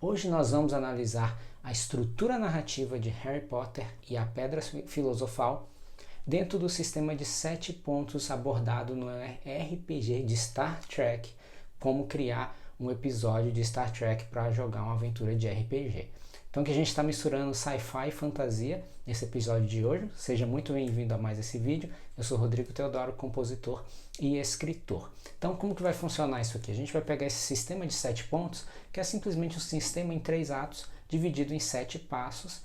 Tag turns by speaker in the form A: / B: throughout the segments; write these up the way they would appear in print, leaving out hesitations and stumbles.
A: Hoje nós vamos analisar a estrutura narrativa de Harry Potter e a Pedra Filosofal dentro do sistema de 7 pontos abordado no RPG de Star Trek, como criar um episódio de Star Trek para jogar uma aventura de RPG. Então que a gente está misturando sci-fi e fantasia nesse episódio de hoje. Seja muito bem-vindo a mais esse vídeo. Eu sou Rodrigo Teodoro, compositor e escritor. Então como que vai funcionar isso aqui? A gente vai pegar esse sistema de 7 pontos, que é simplesmente um sistema em 3 atos, dividido em 7 passos,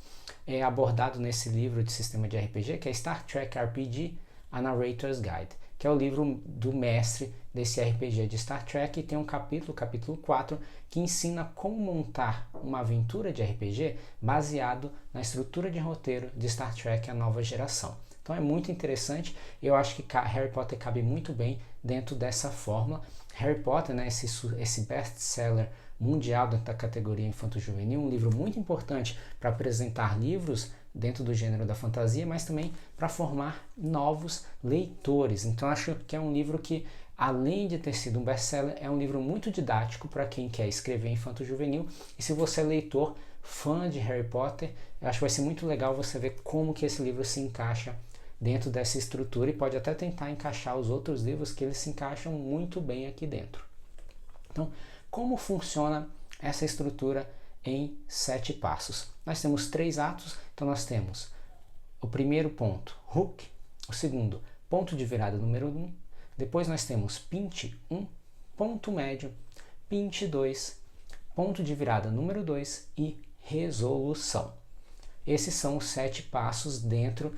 A: abordado nesse livro de sistema de RPG, que é Star Trek RPG, A Narrator's Guide, que é o livro do mestre desse RPG de Star Trek, e tem um capítulo, o capítulo 4, que ensina como montar uma aventura de RPG baseado na estrutura de roteiro de Star Trek A Nova Geração. Então é muito interessante, eu acho que Harry Potter cabe muito bem dentro dessa fórmula. Harry Potter, né, esse best-seller mundial dentro da categoria infanto-juvenil, um livro muito importante para apresentar livros dentro do gênero da fantasia, mas também para formar novos leitores. Então acho que é um livro que, além de ter sido um best-seller, é um livro muito didático para quem quer escrever infanto-juvenil. E se você é leitor, fã de Harry Potter, eu acho que vai ser muito legal você ver como que esse livro se encaixa dentro dessa estrutura, e pode até tentar encaixar os outros livros que eles se encaixam muito bem aqui dentro. Então, como funciona essa estrutura em 7 passos? Nós temos 3 atos, então nós temos o primeiro ponto, hook, o segundo, ponto de virada número 1, depois nós temos pint 1, ponto médio, pint 2, ponto de virada número 2 e resolução. Esses são os 7 passos dentro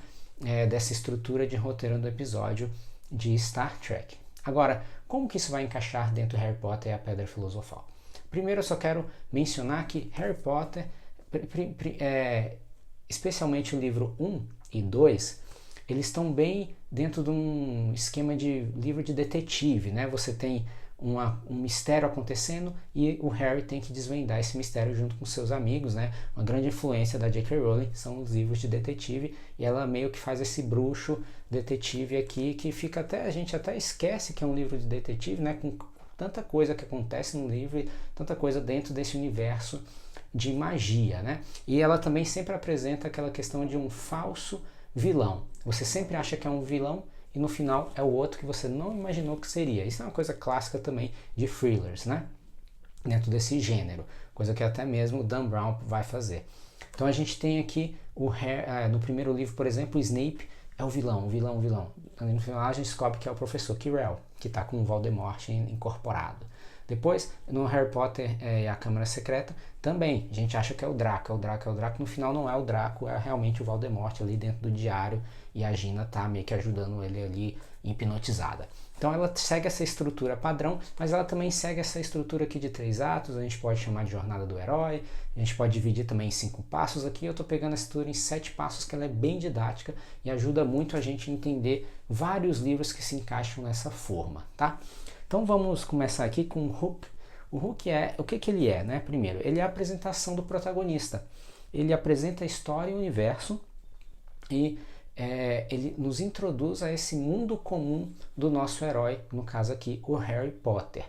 A: dessa estrutura de roteiro do episódio de Star Trek. Agora, como que isso vai encaixar dentro de Harry Potter e a Pedra Filosofal? Primeiro eu só quero mencionar que Harry Potter, especialmente o livro 1 e 2, eles estão bem dentro de um esquema de livro de detetive, né? Você tem um mistério acontecendo e o Harry tem que desvendar esse mistério junto com seus amigos, né? Uma grande influência da J.K. Rowling são os livros de detetive, e ela meio que faz esse bruxo detetive aqui, que fica a gente até esquece que é um livro de detetive, né? Com tanta coisa que acontece no livro, tanta coisa dentro desse universo de magia, né? E ela também sempre apresenta aquela questão de um falso vilão. Você sempre acha que é um vilão e no final é o outro que você não imaginou que seria. Isso é uma coisa clássica também de thrillers, né? Dentro desse gênero, coisa que até mesmo o Dan Brown vai fazer. Então a gente tem aqui no primeiro livro, por exemplo, o Snape é o vilão. No final a gente descobre que é o professor Quirrell, que está com o Voldemort incorporado. Depois, no Harry Potter e a Câmara Secreta, também a gente acha que é o Draco. No final não é o Draco, é realmente o Voldemort ali dentro do diário, e a Gina tá meio que ajudando ele ali, hipnotizada. Então ela segue essa estrutura padrão, mas ela também segue essa estrutura aqui de 3 atos, a gente pode chamar de jornada do herói, a gente pode dividir também em 5 passos. Aqui eu tô pegando a estrutura em 7 passos, que ela é bem didática e ajuda muito a gente a entender vários livros que se encaixam nessa forma, tá? Então vamos começar aqui com o hook. O hook o que ele é, né? Primeiro, ele é a apresentação do protagonista. Ele apresenta a história e o universo, e ele nos introduz a esse mundo comum do nosso herói, no caso aqui, o Harry Potter.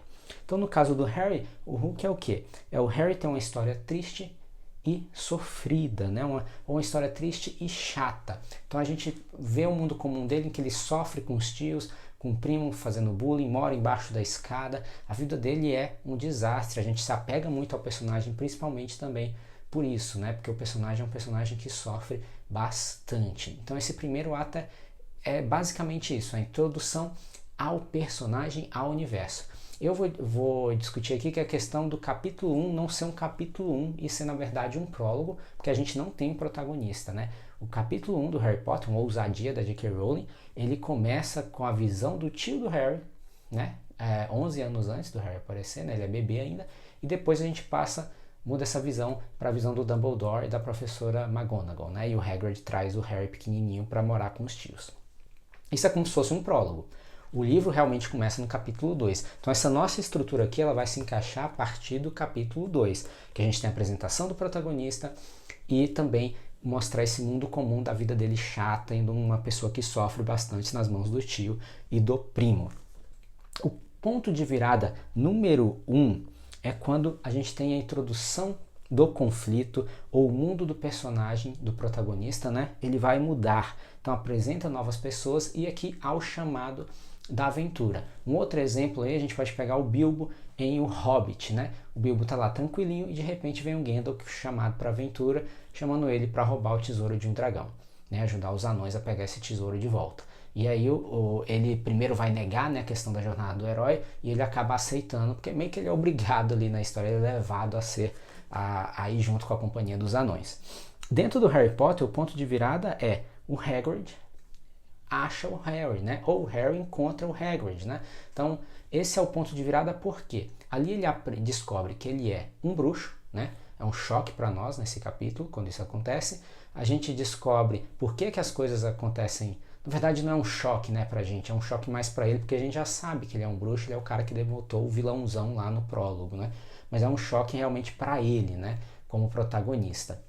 A: Então no caso do Harry, o hook é o quê? O Harry tem uma história triste e sofrida, né? Uma história triste e chata. Então a gente vê o mundo comum dele, em que ele sofre com os tios, com o primo fazendo bullying, mora embaixo da escada. A vida dele é um desastre. A gente se apega muito ao personagem, principalmente também por isso, né? Porque o personagem é um personagem que sofre bastante. Então esse primeiro ato é basicamente isso, a introdução ao personagem, ao universo. Eu vou discutir aqui que a questão do capítulo 1 não ser um capítulo 1 e ser na verdade um prólogo, porque a gente não tem um protagonista, né? O capítulo 1 do Harry Potter, uma ousadia da J.K. Rowling, ele começa com a visão do tio do Harry, né? 11 anos antes do Harry aparecer, né? Ele é bebê ainda, e depois a gente muda essa visão para a visão do Dumbledore e da professora McGonagall, né? E o Hagrid traz o Harry pequenininho para morar com os tios. Isso é como se fosse um prólogo. O livro realmente começa no capítulo 2. Então essa nossa estrutura aqui, ela vai se encaixar a partir do capítulo 2, que a gente tem a apresentação do protagonista e também mostrar esse mundo comum da vida dele chata, e de uma pessoa que sofre bastante nas mãos do tio e do primo. O ponto de virada número 1 é quando a gente tem a introdução do conflito, ou o mundo do personagem, do protagonista, né, ele vai mudar. Então apresenta novas pessoas e aqui há o chamado da aventura. Um outro exemplo aí, a gente pode pegar o Bilbo em O Hobbit, né? O Bilbo tá lá tranquilinho e de repente vem um Gandalf chamado para aventura, chamando ele para roubar o tesouro de um dragão, né? Ajudar os anões a pegar esse tesouro de volta. E aí ele primeiro vai negar, né, a questão da jornada do herói e ele acaba aceitando, porque meio que ele é obrigado ali na história, ele é levado a ser a ir junto com a companhia dos anões. Dentro do Harry Potter, o ponto de virada é o Hagrid acha o Harry, né? Ou o Harry encontra o Hagrid, né? Então, esse é o ponto de virada porque ali ele descobre que ele é um bruxo, né? É um choque para nós nesse capítulo, quando isso acontece. A gente descobre por que as coisas acontecem. Na verdade, não é um choque, né, pra gente, é um choque mais para ele, porque a gente já sabe que ele é um bruxo, ele é o cara que derrotou o vilãozão lá no prólogo, né? Mas é um choque realmente para ele, né, como protagonista.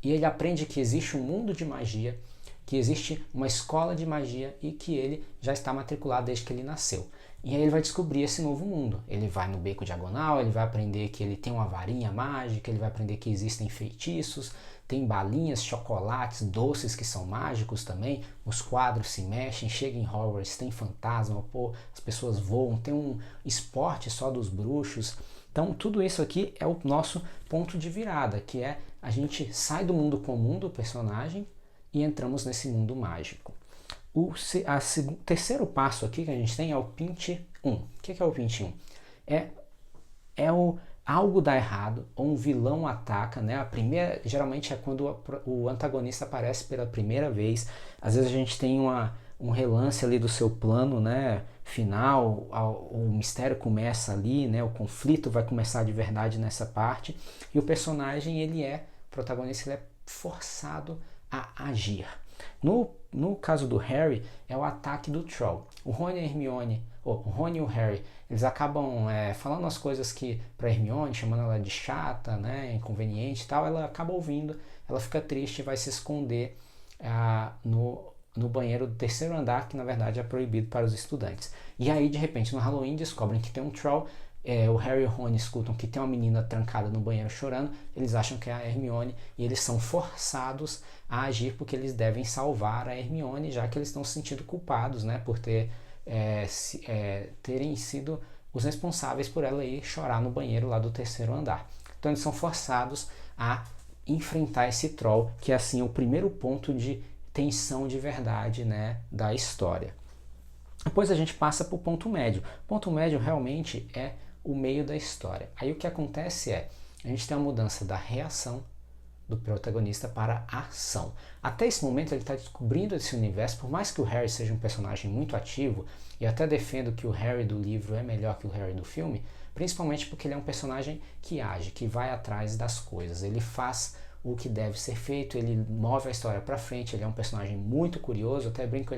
A: E ele aprende que existe um mundo de magia, que existe uma escola de magia e que ele já está matriculado desde que ele nasceu. E aí ele vai descobrir esse novo mundo. Ele vai no beco diagonal, ele vai aprender que ele tem uma varinha mágica, ele vai aprender que existem feitiços, tem balinhas, chocolates, doces que são mágicos também, os quadros se mexem, chega em Hogwarts, tem fantasma, pô, as pessoas voam, tem um esporte só dos bruxos. Então tudo isso aqui é o nosso ponto de virada, que é a gente sai do mundo comum do personagem e entramos nesse mundo mágico. O terceiro passo aqui que a gente tem é o Pint 1. O que é o Pint 1? Algo dá errado, ou um vilão ataca, né? Geralmente é quando o antagonista aparece pela primeira vez. Às vezes a gente tem um relance ali do seu plano, né, final, o mistério começa ali, né, o conflito vai começar de verdade nessa parte, e o personagem, o protagonista, ele é forçado a agir. No caso do Harry, é o ataque do Troll. O Rony e o Harry, eles acabam falando as coisas que para Hermione, chamando ela de chata, né, inconveniente e tal, ela acaba ouvindo, ela fica triste e vai se esconder no banheiro do terceiro andar, que na verdade é proibido para os estudantes. E aí, de repente, no Halloween, descobrem que tem um Troll. O Harry e o Rony escutam que tem uma menina trancada no banheiro chorando, eles acham que é a Hermione e eles são forçados a agir porque eles devem salvar a Hermione, já que eles estão se sentindo culpados, né, por terem sido os responsáveis por ela ir chorar no banheiro lá do terceiro andar. Então eles são forçados a enfrentar esse Troll, que é assim o primeiro ponto de tensão de verdade, né, da história. Depois a gente passa para o ponto médio. O ponto médio realmente é o meio da história. Aí o que acontece a gente tem a mudança da reação do protagonista para a ação. Até esse momento ele está descobrindo esse universo, por mais que o Harry seja um personagem muito ativo, e eu até defendo que o Harry do livro é melhor que o Harry do filme, principalmente porque ele é um personagem que age, que vai atrás das coisas, ele faz o que deve ser feito, ele move a história para frente, ele é um personagem muito curioso, até brinco,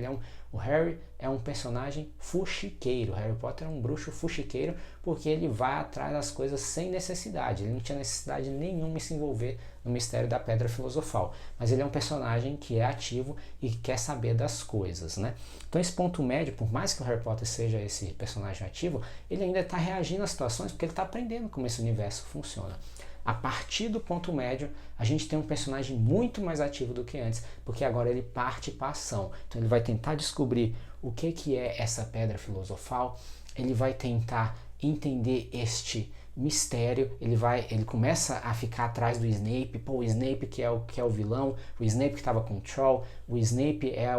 A: o Harry é um personagem fuxiqueiro, Harry Potter é um bruxo fuxiqueiro, porque ele vai atrás das coisas sem necessidade, ele não tinha necessidade nenhuma em se envolver no mistério da Pedra Filosofal, mas ele é um personagem que é ativo e que quer saber das coisas, né? Então esse ponto médio, por mais que o Harry Potter seja esse personagem ativo, ele ainda está reagindo às situações porque ele está aprendendo como esse universo funciona. A partir do ponto médio, a gente tem um personagem muito mais ativo do que antes, porque agora ele parte para a ação. Então ele vai tentar descobrir o que é essa pedra filosofal, ele vai tentar entender este mistério, ele começa a ficar atrás do Snape, o Snape que é o vilão, o Snape que estava com o Troll, o Snape é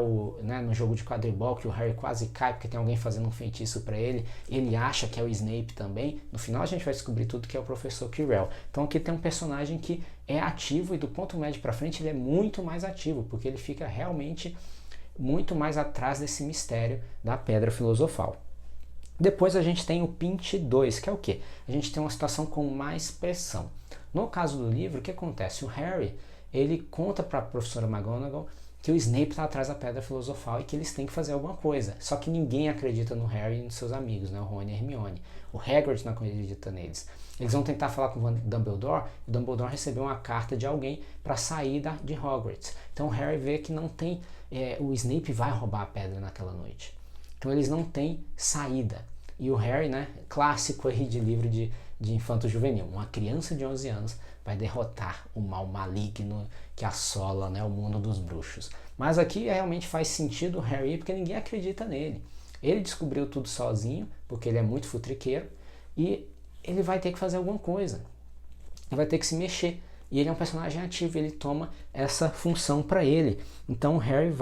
A: no jogo de quadribol que o Harry quase cai porque tem alguém fazendo um feitiço para ele acha que é o Snape também, no final a gente vai descobrir tudo que é o professor Quirrell. Então aqui tem um personagem que é ativo e do ponto médio para frente ele é muito mais ativo, porque ele fica realmente muito mais atrás desse mistério da Pedra Filosofal. Depois a gente tem o Pint 2, que é o quê? A gente tem uma situação com mais pressão. No caso do livro, o que acontece? O Harry, ele conta para a professora McGonagall que o Snape está atrás da Pedra Filosofal e que eles têm que fazer alguma coisa. Só que ninguém acredita no Harry e nos seus amigos, né? O Rony e a Hermione. O Hagrid não acredita neles. Eles vão tentar falar com o Dumbledore, e o Dumbledore recebeu uma carta de alguém para sair de Hogwarts. Então o Harry vê que não tem... o Snape vai roubar a pedra naquela noite. Então eles não têm saída. E o Harry, né, clássico aí de livro de infanto-juvenil. Uma criança de 11 anos vai derrotar o mal maligno que assola, né, o mundo dos bruxos. Mas aqui realmente faz sentido o Harry, porque ninguém acredita nele. Ele descobriu tudo sozinho, porque ele é muito futriqueiro, e ele vai ter que fazer alguma coisa. Ele vai ter que se mexer. E ele é um personagem ativo, ele toma essa função para ele. Então o Harry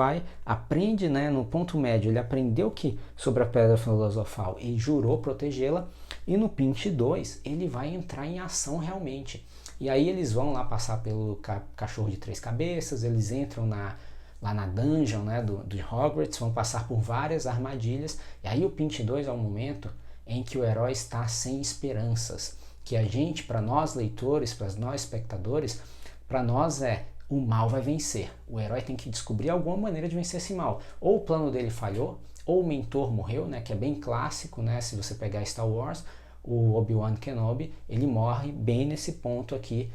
A: aprende, né, no ponto médio, ele aprendeu sobre a Pedra Filosofal e jurou protegê-la. E no Pinch 2 ele vai entrar em ação realmente. E aí eles vão lá passar pelo Cachorro de Três Cabeças, eles entram lá na dungeon, né, do Hogwarts, vão passar por várias armadilhas. E aí o Pinch 2 é o momento em que o herói está sem esperanças. Que a gente, para nós leitores, para nós espectadores, para nós o mal vai vencer. O herói tem que descobrir alguma maneira de vencer esse mal. Ou o plano dele falhou, ou o mentor morreu, né, que é bem clássico, né, se você pegar Star Wars, o Obi-Wan Kenobi, ele morre bem nesse ponto aqui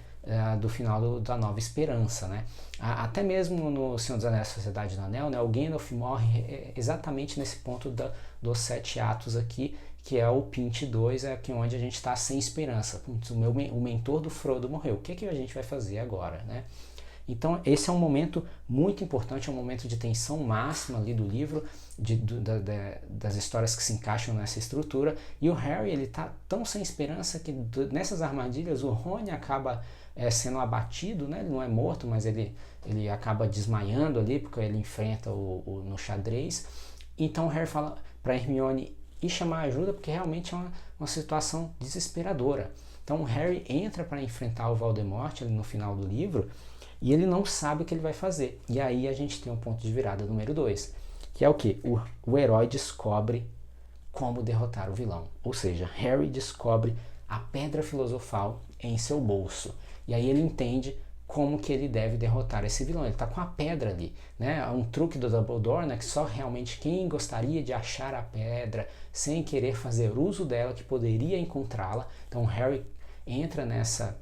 A: do final da Nova Esperança, né? Até mesmo no Senhor dos Anéis, Sociedade do Anel, né, o Gandalf morre exatamente nesse ponto dos 7 atos aqui, que é o Pinch 2, aqui onde a gente está sem esperança. O mentor do Frodo morreu, o que a gente vai fazer agora, né? Então esse é um momento muito importante, é um momento de tensão máxima ali do livro, das histórias que se encaixam nessa estrutura, e o Harry ele tá tão sem esperança que nessas armadilhas o Rony acaba sendo abatido, né? Ele não é morto, mas ele acaba desmaiando ali, porque ele enfrenta no xadrez. Então o Harry fala para Hermione ir chamar ajuda, porque realmente é uma situação desesperadora. Então o Harry entra para enfrentar o Voldemort ali no final do livro, e ele não sabe o que ele vai fazer. E aí a gente tem um ponto de virada número 2, que é o que? O herói descobre como derrotar o vilão. Ou seja, Harry descobre a Pedra Filosofal em seu bolso. E aí ele entende como que ele deve derrotar esse vilão. Ele está com a pedra ali, né? É um truque do Dumbledore, né? Que só realmente quem gostaria de achar a pedra sem querer fazer uso dela, que poderia encontrá-la. Então Harry entra nessa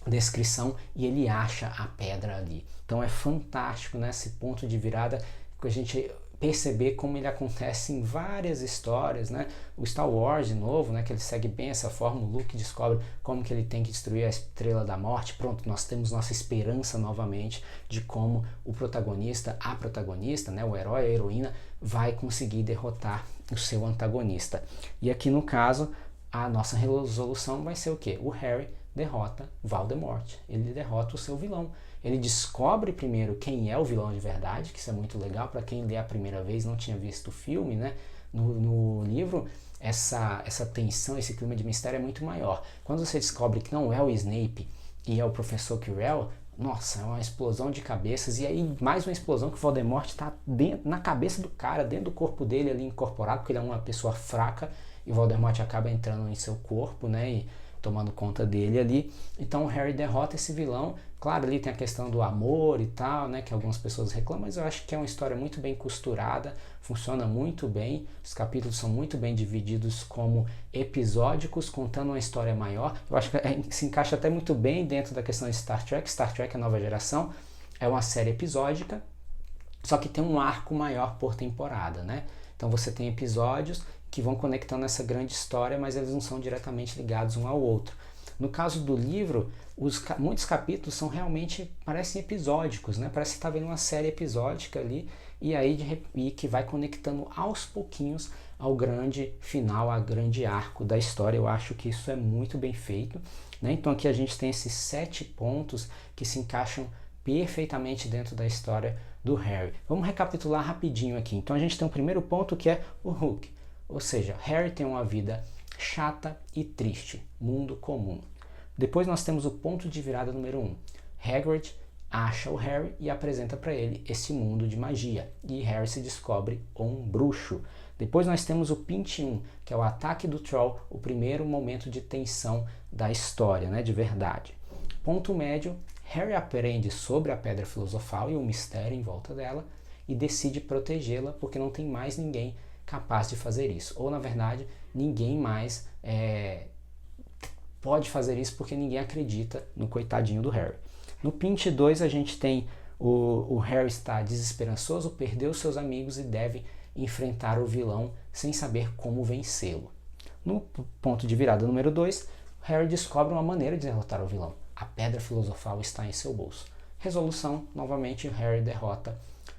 A: descrição e ele acha a pedra ali. Então é fantástico nesse ponto de virada que a gente perceber como ele acontece em várias histórias, né? O Star Wars de novo, né? Que ele segue bem essa forma, o Luke descobre como que ele tem que destruir a Estrela da Morte. Pronto, nós temos nossa esperança novamente de como o protagonista, a protagonista, né? O herói, a heroína vai conseguir derrotar o seu antagonista. E aqui no caso, a nossa resolução vai ser o quê? O Harry derrota Voldemort, ele derrota o seu vilão. Ele descobre primeiro quem é o vilão de verdade, que isso é muito legal para quem lê a primeira vez, não tinha visto o filme, né? No livro, essa tensão, esse clima de mistério é muito maior. Quando você descobre que não é o Snape e é o professor Quirrell, nossa, é uma explosão de cabeças, e aí mais uma explosão que o Voldemort está na cabeça do cara, dentro do corpo dele ali incorporado, porque ele é uma pessoa fraca, e o Voldemort acaba entrando em seu corpo, né? E tomando conta dele ali. Então o Harry derrota esse vilão. Claro, ali tem a questão do amor e tal, né, que algumas pessoas reclamam, mas eu acho que é uma história muito bem costurada, funciona muito bem, os capítulos são muito bem divididos como episódicos, contando uma história maior. Eu acho que se encaixa até muito bem dentro da questão de Star Trek. Star Trek, a nova geração, é uma série episódica, só que tem um arco maior por temporada, né? Então você tem episódios que vão conectando essa grande história, mas eles não são diretamente ligados um ao outro. No caso do livro, muitos capítulos são realmente, parecem episódicos, né? Parece que está vendo uma série episódica ali, e que vai conectando aos pouquinhos ao grande final, ao grande arco da história. Eu acho que isso é muito bem feito, né? Então aqui a gente tem esses 7 pontos que se encaixam perfeitamente dentro da história do Harry. Vamos recapitular rapidinho aqui. Então a gente tem o primeiro ponto, que é o Hook. Ou seja, Harry tem uma vida chata e triste, mundo comum. Depois nós temos o ponto de virada número 1. Hagrid acha o Harry e apresenta para ele esse mundo de magia, e Harry se descobre um bruxo. Depois nós temos o Pinch 1, que é o ataque do Troll, o primeiro momento de tensão da história, né, de verdade. Ponto médio, Harry aprende sobre a Pedra Filosofal e o mistério em volta dela e decide protegê-la, porque não tem mais ninguém capaz de fazer isso. Ou, na verdade, ninguém mais pode fazer isso, porque ninguém acredita no coitadinho do Harry. No Pinch 2 a gente tem o Harry está desesperançoso, perdeu seus amigos e deve enfrentar o vilão sem saber como vencê-lo. No ponto de virada número 2, Harry descobre uma maneira de derrotar o vilão. A Pedra Filosofal está em seu bolso. Resolução, novamente, Harry derrota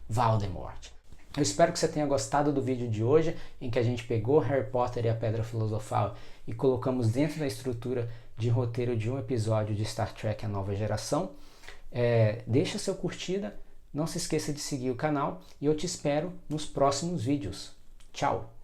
A: Voldemort. Eu espero que você tenha gostado do vídeo de hoje, em que a gente pegou Harry Potter e a Pedra Filosofal e colocamos dentro da estrutura de roteiro de um episódio de Star Trek A Nova Geração. Deixa seu curtida, não se esqueça de seguir o canal e eu te espero nos próximos vídeos. Tchau!